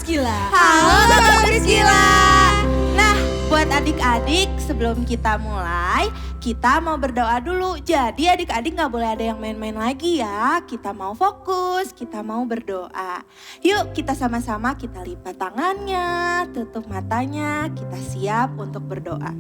Priscilla. Halo Tante Priscilla. Nah, buat adik-adik sebelum kita mulai, kita mau berdoa dulu. Jadi adik-adik gak boleh ada yang main-main lagi ya. Kita mau fokus, kita mau berdoa. Yuk kita sama-sama kita lipat tangannya, tutup matanya, kita siap untuk berdoa.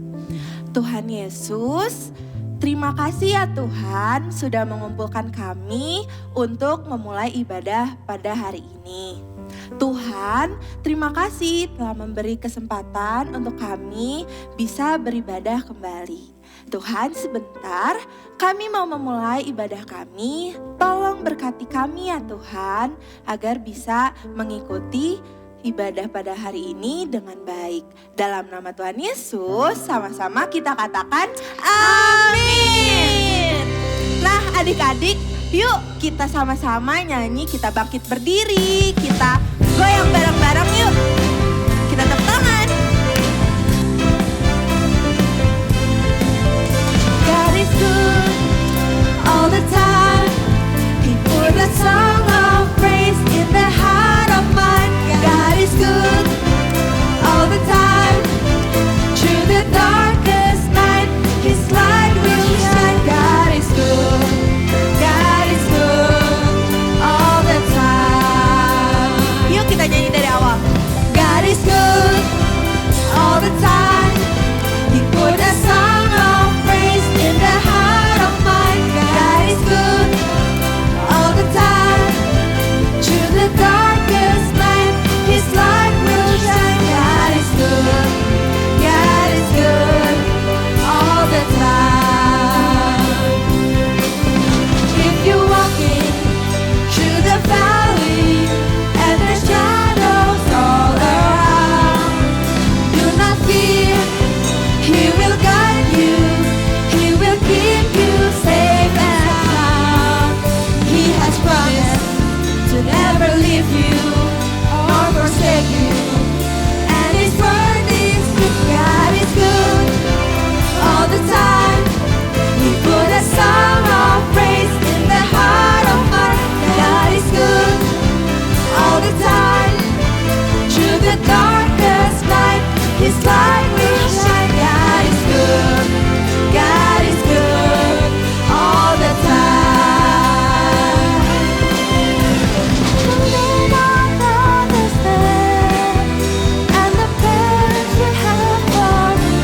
Tuhan Yesus, terima kasih ya Tuhan sudah mengumpulkan kami untuk memulai ibadah pada hari ini. Tuhan, terima kasih telah memberi kesempatan untuk kami bisa beribadah kembali. Tuhan, sebentar kami mau memulai ibadah kami. Tolong berkati kami ya Tuhan, agar bisa mengikuti ibadah pada hari ini dengan baik. Dalam nama Tuhan Yesus, sama-sama kita katakan amin. Nah adik-adik, yuk kita sama-sama nyanyi, kita bangkit berdiri, kita goyang bareng-bareng yuk. Kita tepuk tangan. God is good all the time. He put a song of praise in the heart of mine. God is good all the time. Through the darkest night, His light will shine. God is good. God is good all the time. Yuk kita nyanyi dari awal. God is good all the time. He put a song of praise in the heart of mine. God is good all the time. Through the darkest night, His light will shine. God is good. God is good all the time. If you're walking through the valley and the shadows all around, do not fear. He will guide you. He will keep you safe and sound. He has promised to never leave you or forsake you. And His word is true. God is good all the time. He put a song of praise in the heart of mine. God is good all the time. Through the darkest night, His light will shine. God is good. God is good all the time. You may not understand and the plans you have for me.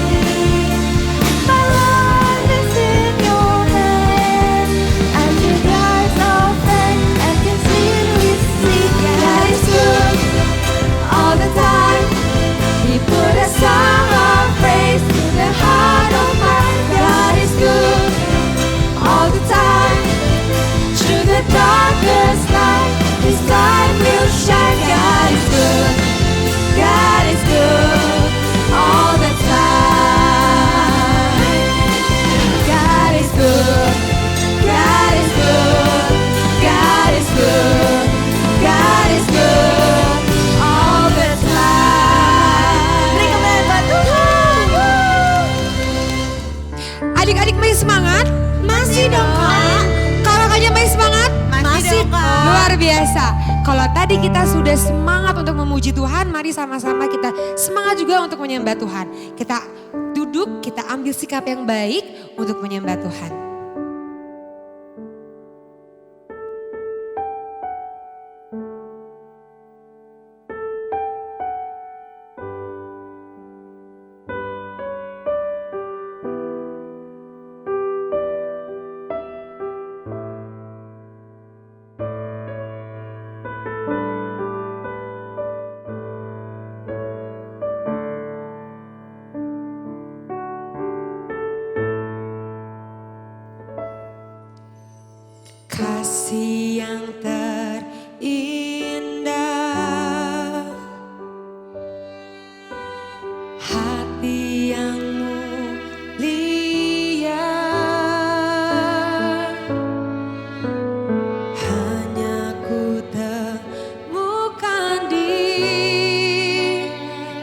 My life is in your hand, and you guys all faith and can see. God is good all the time. He put a song of praise in the heart of mine. God is good all the time. Through the darkest night, His light will shine. God is good. God is good all the time. God is good. God is good. God is good. God is good all the time. Beri kemuliaan buat Tuhan. Adik-adik masih semangat? Masih dong Kak. Kalau Kakaknya masih semangat? Masih dong, Kak. Luar biasa. Kalau tadi kita sudah semangat untuk memuji Tuhan, mari sama-sama kita semangat juga untuk menyembah Tuhan. Kita duduk, kita ambil sikap yang baik untuk menyembah Tuhan. Kasih yang terindah, hati yang mulia, hanya ku temukan di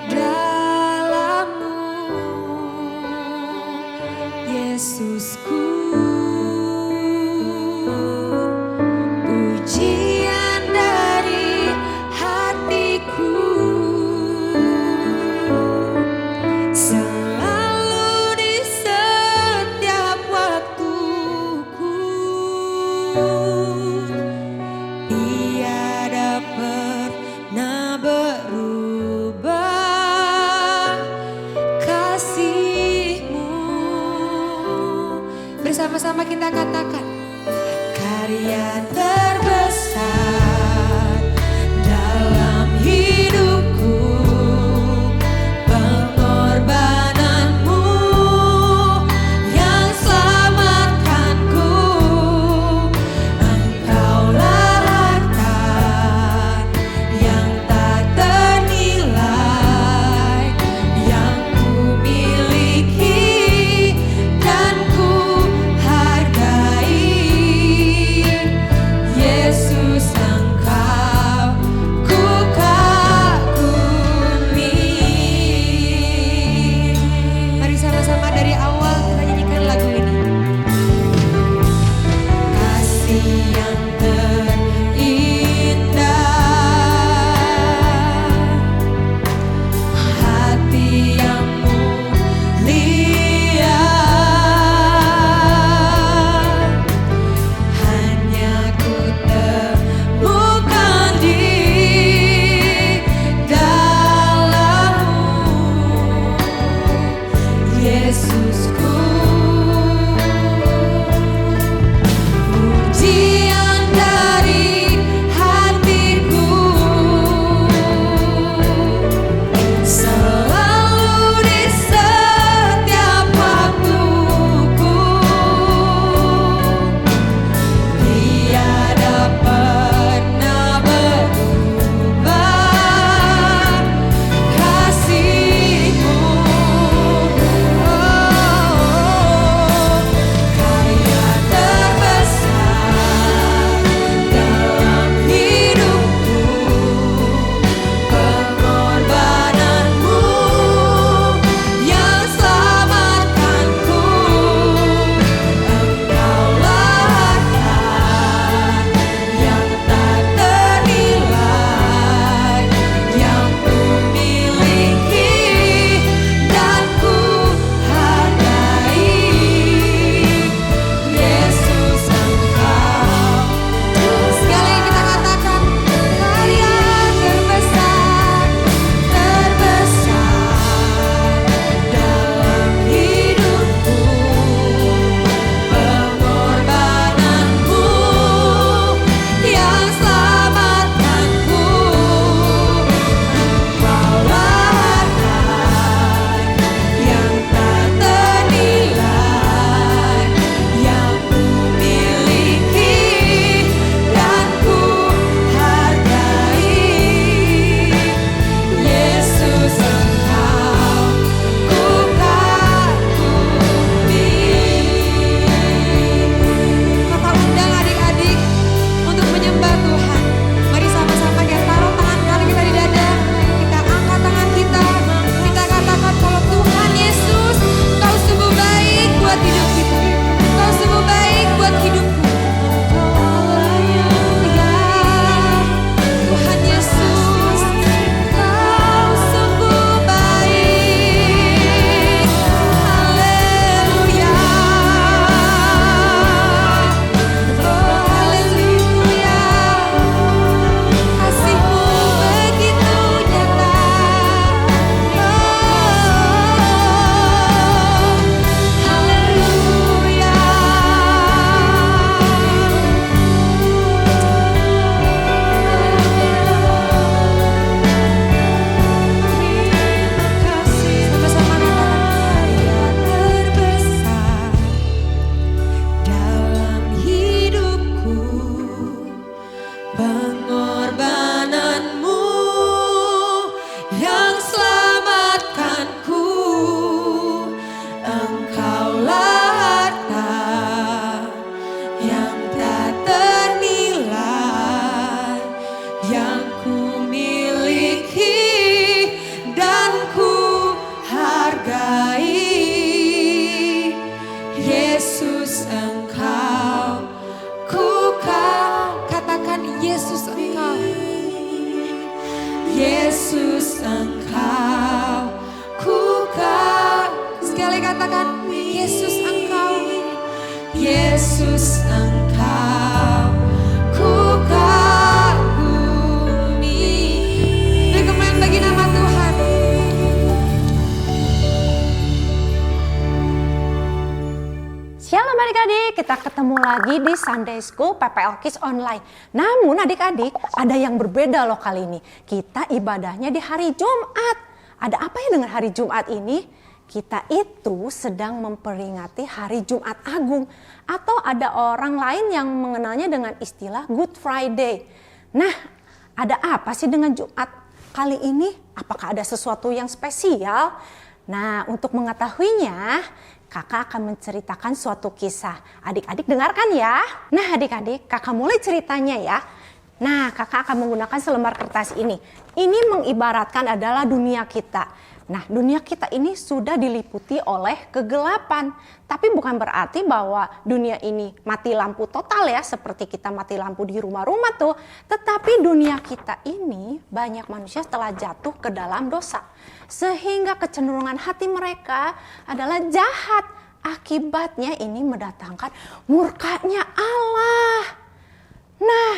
dalammu, Yesusku. Puji Pengorbananmu yang selamatkanku, Engkaulah harta yang tak ternilai, yang ku miliki dan ku hargai. Yesus Engkau, katakan Yesus Engkau. Yesus Engkau, sekali katakan Yesus Engkau. Yesus Engkau, ku kagumi. Berkemen bagi nama Tuhan. Shalom adik-adik, kita ketemu lagi di Sunday School PPL Kids Online. Namun adik-adik, ada yang berbeda loh kali ini. Kita ibadahnya di hari Jumat. Ada apa ya dengan hari Jumat ini? Kita itu sedang memperingati hari Jumat Agung. Atau ada orang lain yang mengenalnya dengan istilah Good Friday. Nah, ada apa sih dengan Jumat kali ini? Apakah ada sesuatu yang spesial? Nah, untuk mengetahuinya, kakak akan menceritakan suatu kisah. Adik-adik dengarkan ya. Nah adik-adik, kakak mulai ceritanya ya. Nah, kakak akan menggunakan selembar kertas ini. Ini mengibaratkan adalah dunia kita. Nah, dunia kita ini sudah diliputi oleh kegelapan. Tapi bukan berarti bahwa dunia ini mati lampu total ya, seperti kita mati lampu di rumah-rumah tuh. Tetapi dunia kita ini banyak manusia telah jatuh ke dalam dosa. Sehingga kecenderungan hati mereka adalah jahat. Akibatnya ini mendatangkan murkanya Allah. Nah,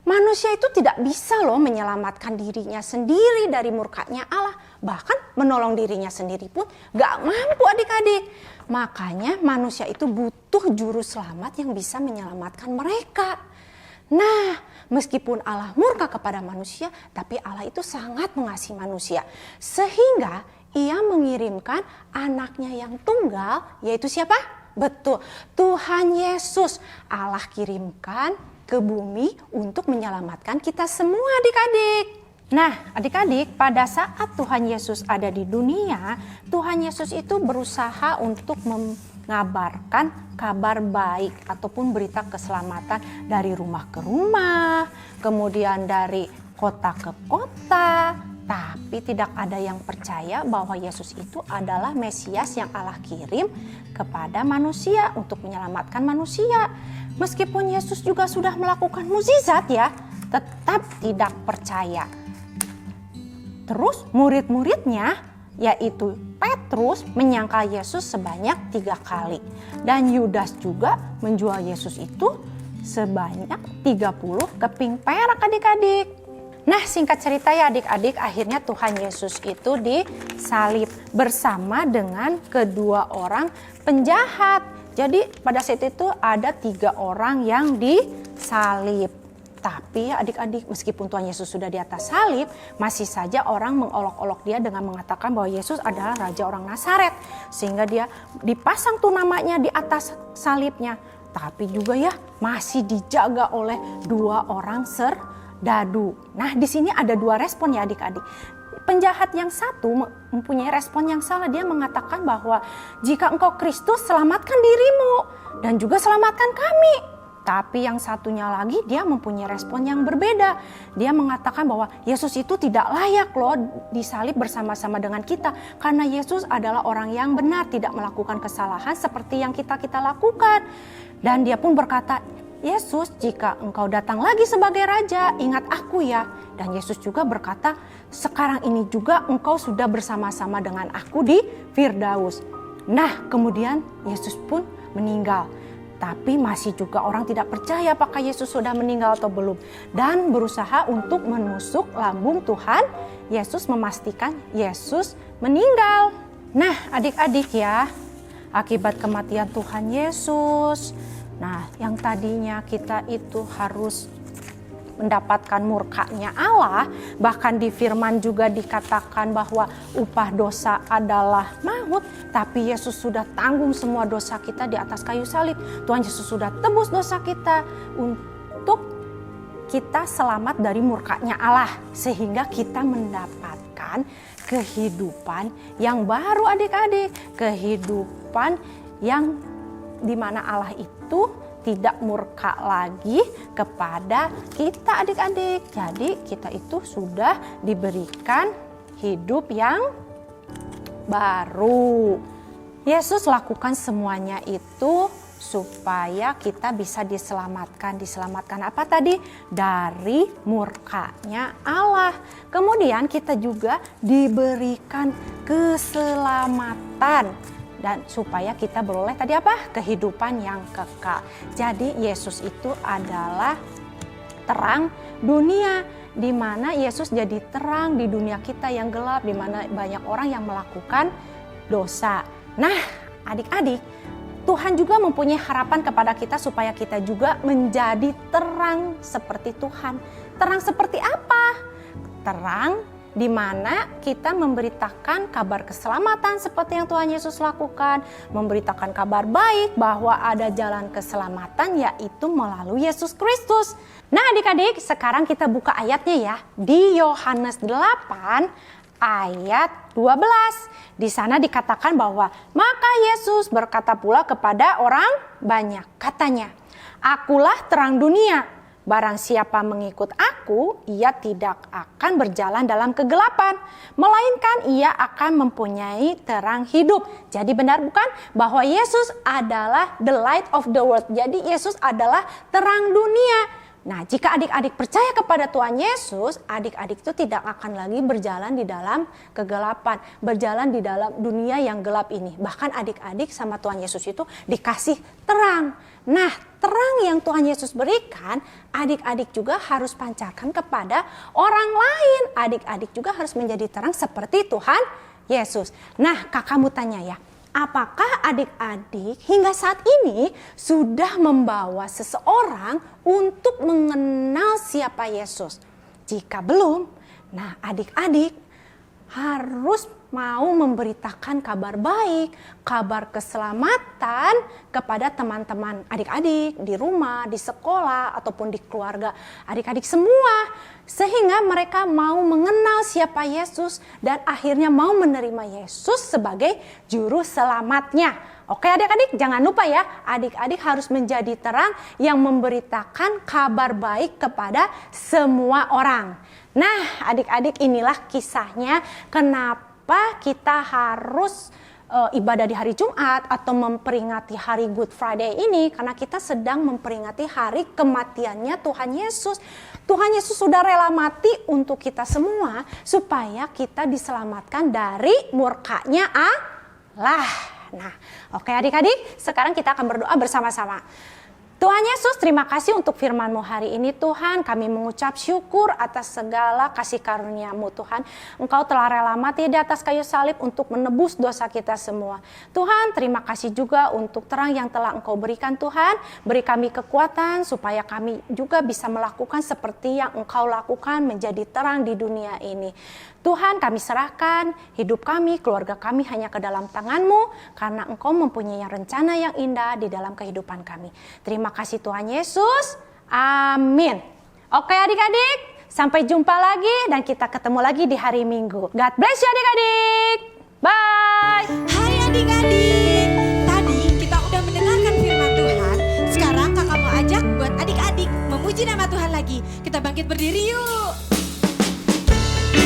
manusia itu tidak bisa loh menyelamatkan dirinya sendiri dari murkanya Allah. Bahkan menolong dirinya sendiri pun gak mampu adik-adik. Makanya manusia itu butuh juru selamat yang bisa menyelamatkan mereka. Nah, meskipun Allah murka kepada manusia, tapi Allah itu sangat mengasihi manusia. Sehingga ia mengirimkan anaknya yang tunggal, yaitu siapa? Betul, Tuhan Yesus. Allah kirimkan ke bumi untuk menyelamatkan kita semua adik-adik. Nah adik-adik, pada saat Tuhan Yesus ada di dunia, Tuhan Yesus itu berusaha untuk mengabarkan kabar baik ataupun berita keselamatan dari rumah ke rumah, kemudian dari kota ke kota. Tapi tidak ada yang percaya bahwa Yesus itu adalah Mesias yang Allah kirim kepada manusia untuk menyelamatkan manusia. Meskipun Yesus juga sudah melakukan mukjizat ya, tetap tidak percaya. Terus murid-muridnya yaitu Petrus menyangkal Yesus sebanyak 3 kali. Dan Yudas juga menjual Yesus itu sebanyak 30 keping perak adik-adik. Nah singkat cerita ya adik-adik, akhirnya Tuhan Yesus itu disalib bersama dengan kedua orang penjahat. Jadi pada saat itu ada 3 orang yang disalib. Tapi adik-adik, meskipun Tuhan Yesus sudah di atas salib, masih saja orang mengolok-olok dia dengan mengatakan bahwa Yesus adalah Raja orang Nazaret. Sehingga dia dipasang tuh namanya di atas salibnya. Tapi juga ya masih dijaga oleh 2 orang serdadu. Nah di sini ada 2 respon ya adik-adik. Penjahat yang satu mempunyai respon yang salah. Dia mengatakan bahwa jika engkau Kristus, selamatkan dirimu dan juga selamatkan kami. Tapi yang satunya lagi dia mempunyai respon yang berbeda. Dia mengatakan bahwa Yesus itu tidak layak loh disalib bersama-sama dengan kita. Karena Yesus adalah orang yang benar, tidak melakukan kesalahan seperti yang kita lakukan. Dan dia pun berkata, Yesus, jika engkau datang lagi sebagai Raja, ingat aku ya. Dan Yesus juga berkata, sekarang ini juga engkau sudah bersama-sama dengan aku di Firdaus. Nah kemudian Yesus pun meninggal. Tapi masih juga orang tidak percaya apakah Yesus sudah meninggal atau belum. Dan berusaha untuk menusuk lambung Tuhan Yesus, memastikan Yesus meninggal. Nah adik-adik ya, akibat kematian Tuhan Yesus, nah yang tadinya kita itu harus mendapatkan murkanya Allah, bahkan di firman juga dikatakan bahwa upah dosa adalah maut, tapi Yesus sudah tanggung semua dosa kita di atas kayu salib. Tuhan Yesus sudah tebus dosa kita untuk kita selamat dari murkanya Allah, sehingga kita mendapatkan kehidupan yang baru adik-adik, kehidupan yang dimana Allah itu tidak murka lagi kepada kita adik-adik. Jadi kita itu sudah diberikan hidup yang baru. Yesus lakukan semuanya itu supaya kita bisa diselamatkan. Diselamatkan apa tadi? Dari murkanya Allah. Kemudian kita juga diberikan keselamatan. Dan supaya kita beroleh tadi apa? Kehidupan yang kekal. Jadi Yesus itu adalah terang dunia, di mana Yesus jadi terang di dunia kita yang gelap, di mana banyak orang yang melakukan dosa. Nah, adik-adik, Tuhan juga mempunyai harapan kepada kita supaya kita juga menjadi terang seperti Tuhan. Terang seperti apa? Terang di mana kita memberitakan kabar keselamatan seperti yang Tuhan Yesus lakukan, memberitakan kabar baik bahwa ada jalan keselamatan yaitu melalui Yesus Kristus. Nah adik-adik, sekarang kita buka ayatnya ya, di Yohanes 8 ayat 12. Di sana dikatakan bahwa maka Yesus berkata pula kepada orang banyak, katanya, "Akulah terang dunia. Barang siapa mengikut aku, ia tidak akan berjalan dalam kegelapan, melainkan ia akan mempunyai terang hidup." Jadi benar bukan bahwa Yesus adalah the light of the world. Jadi Yesus adalah terang dunia. Nah, jika adik-adik percaya kepada Tuhan Yesus, adik-adik itu tidak akan lagi berjalan di dalam kegelapan, berjalan di dalam dunia yang gelap ini. Bahkan adik-adik sama Tuhan Yesus itu dikasih terang. Nah, terang yang Tuhan Yesus berikan, adik-adik juga harus pancarkan kepada orang lain. Adik-adik juga harus menjadi terang seperti Tuhan Yesus. Nah, kakakmu tanya ya, apakah adik-adik hingga saat ini sudah membawa seseorang untuk mengenal siapa Yesus? Jika belum, nah adik-adik harus mau memberitakan kabar baik, kabar keselamatan kepada teman-teman adik-adik di rumah, di sekolah, ataupun di keluarga adik-adik semua. Sehingga mereka mau mengenal siapa Yesus dan akhirnya mau menerima Yesus sebagai juru selamatnya. Oke adik-adik, jangan lupa ya, adik-adik harus menjadi terang yang memberitakan kabar baik kepada semua orang. Nah adik-adik, inilah kisahnya kenapa kita harus ibadah di hari Jumat atau memperingati hari Good Friday ini, karena kita sedang memperingati hari kematiannya Tuhan Yesus. Tuhan Yesus sudah rela mati untuk kita semua supaya kita diselamatkan dari murkanya Allah. Nah, oke adik-adik, sekarang kita akan berdoa bersama-sama. Tuhan Yesus, terima kasih untuk firman-Mu hari ini Tuhan. Kami mengucap syukur atas segala kasih karunia-Mu Tuhan. Engkau telah rela mati di atas kayu salib untuk menebus dosa kita semua. Tuhan, terima kasih juga untuk terang yang telah Engkau berikan Tuhan. Beri kami kekuatan supaya kami juga bisa melakukan seperti yang Engkau lakukan, menjadi terang di dunia ini. Tuhan, kami serahkan hidup kami, keluarga kami hanya ke dalam tangan-Mu, karena Engkau mempunyai rencana yang indah di dalam kehidupan kami. Terima kasih Tuhan Yesus. Amin. Oke adik-adik, sampai jumpa lagi dan kita ketemu lagi di hari Minggu. God bless you adik-adik. Bye. Hai adik-adik, tadi kita udah mendengarkan firman Tuhan. Sekarang kakak mau ajak buat adik-adik memuji nama Tuhan lagi. Kita bangkit berdiri yuk.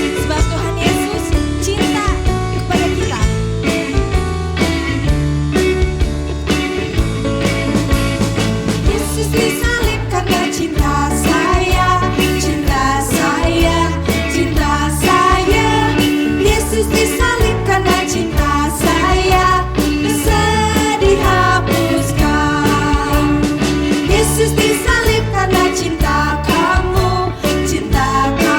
Sebab Tuhan Yesus cinta kepada kita. Yesus disalib karena cinta saya, cinta saya, cinta saya. Yesus disalib karena cinta saya, dosa dihapuskan. Yesus disalib karena cinta kamu, cinta kamu.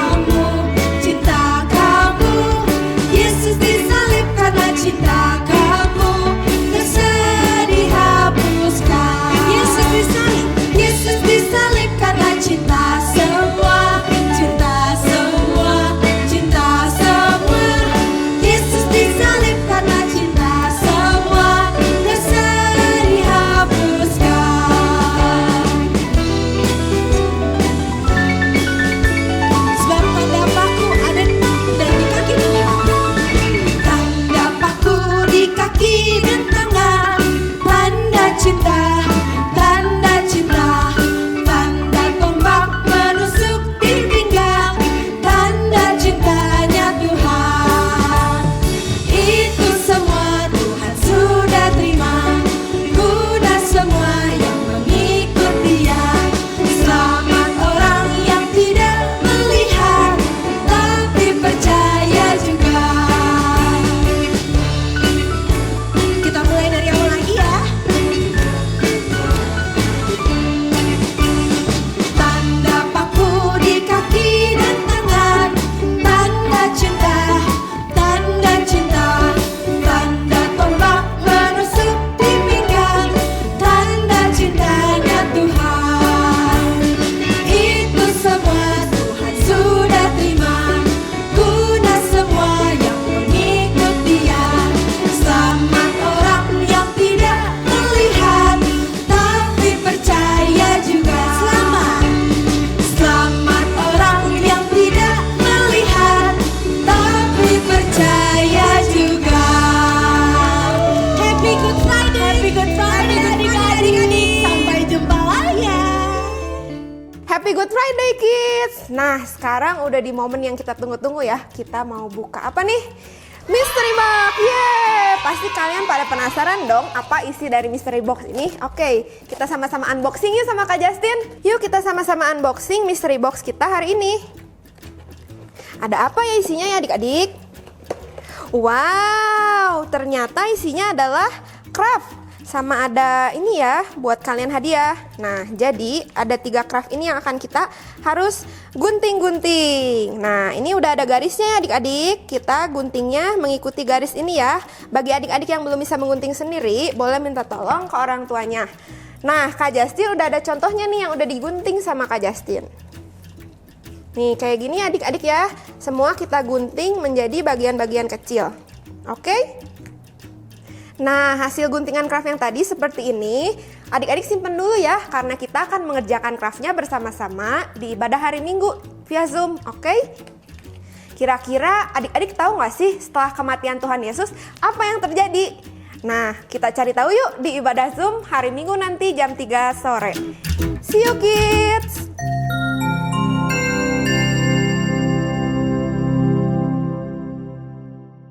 Friday Kids. Nah, sekarang udah di momen yang kita tunggu-tunggu ya. Kita mau buka apa nih? Mystery box. Yeay! Pasti kalian pada penasaran dong apa isi dari mystery box ini. Oke, kita sama-sama unboxing yuk sama Kak Justin. Yuk kita sama-sama unboxing mystery box kita hari ini. Ada apa ya isinya ya adik-adik? Wow, ternyata isinya adalah craft. Sama ada ini ya buat kalian hadiah. Nah, jadi ada 3 craft ini yang akan kita harus gunting-gunting. Nah, ini udah ada garisnya ya adik-adik. Kita guntingnya mengikuti garis ini ya. Bagi adik-adik yang belum bisa menggunting sendiri, boleh minta tolong ke orang tuanya. Nah, Kak Justin udah ada contohnya nih yang udah digunting sama Kak Justin. Nih, kayak gini adik-adik ya. Semua kita gunting menjadi bagian-bagian kecil. Oke? Nah, hasil guntingan craft yang tadi seperti ini, adik-adik simpen dulu ya, karena kita akan mengerjakan craftnya bersama-sama di ibadah hari Minggu via Zoom, oke? Kira-kira adik-adik tahu nggak sih setelah kematian Tuhan Yesus, apa yang terjadi? Nah, kita cari tahu yuk di ibadah Zoom hari Minggu nanti jam 3 sore. See you kids!